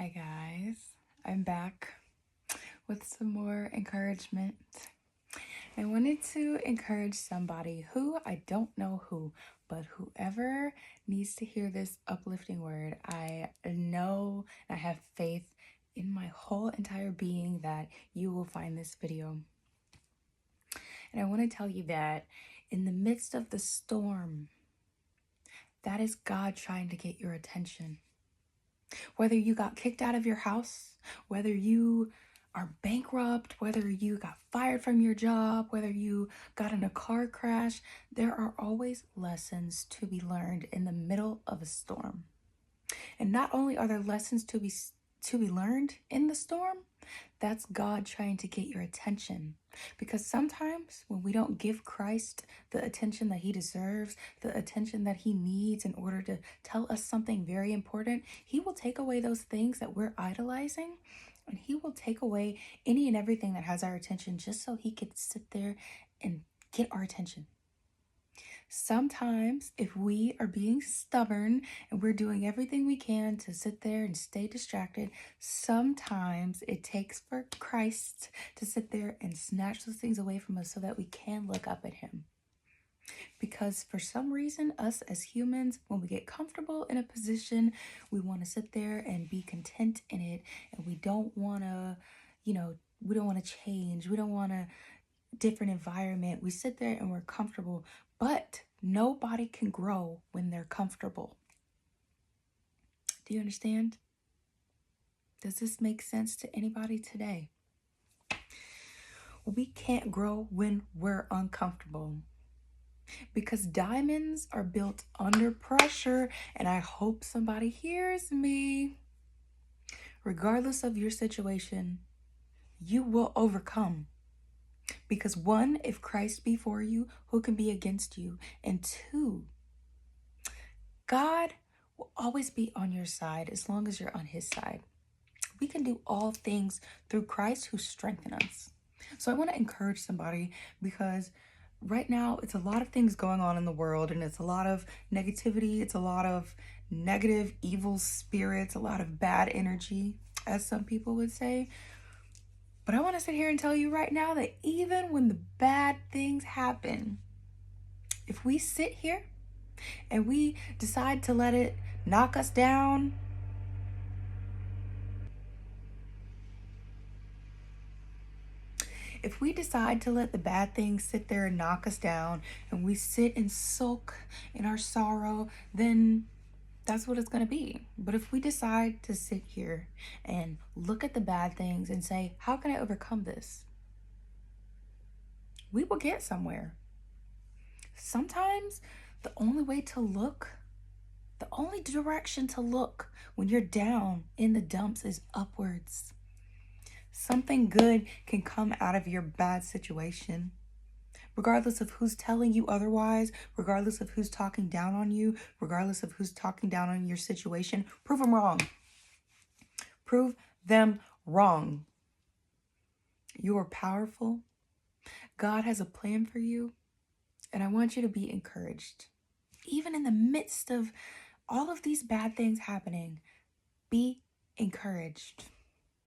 Hi guys, I'm back with some more encouragement. I wanted to encourage somebody who I don't know who, but whoever needs to hear this uplifting word, I know I have faith in my whole entire being that you will find this video. And I want to tell you that in the midst of the storm, that is God trying to get your attention. Whether you got kicked out of your house, whether you are bankrupt, whether you got fired from your job, whether you got in a car crash, there are always lessons to be learned in the middle of a storm. And not only are there lessons to be learned in the storm, that's God trying to get your attention. Because sometimes when we don't give Christ the attention that he deserves, the attention that he needs in order to tell us something very important, he will take away those things that we're idolizing, and he will take away any and everything that has our attention just so he could sit there and get our attention. Sometimes, if we are being stubborn and we're doing everything we can to sit there and stay distracted, sometimes it takes for Christ to sit there and snatch those things away from us so that we can look up at him. Because for some reason, us as humans, when we get comfortable in a position, we want to sit there and be content in it, and we don't want to, we don't want to change. We don't want a different environment. We sit there and we're comfortable, but nobody can grow when they're comfortable. Do you understand? Does this make sense to anybody today? We can't grow when we're uncomfortable, because diamonds are built under pressure, and I hope somebody hears me. Regardless of your situation, you will overcome. Because one, if Christ be for you, who can be against you? And two, God will always be on your side as long as you're on his side. We can do all things through Christ who strengthens us. So I want to encourage somebody, because right now it's a lot of things going on in the world, and it's a lot of negativity. It's a lot of negative, evil spirits, a lot of bad energy, as some people would say. But I want to sit here and tell you right now that even when the bad things happen, if we sit here and we decide to let it knock us down, if we decide to let the bad things sit there and knock us down, and we sit and sulk in our sorrow, then that's what it's going to be. But if we decide to sit here and look at the bad things and say, how can I overcome this? We will get somewhere. Sometimes the only way to look, the only direction to look when you're down in the dumps is upwards. Something good can come out of your bad situation. Regardless of who's telling you otherwise, regardless of who's talking down on you, regardless of who's talking down on your situation, prove them wrong. Prove them wrong. You are powerful. God has a plan for you. And I want you to be encouraged. Even in the midst of all of these bad things happening, be encouraged.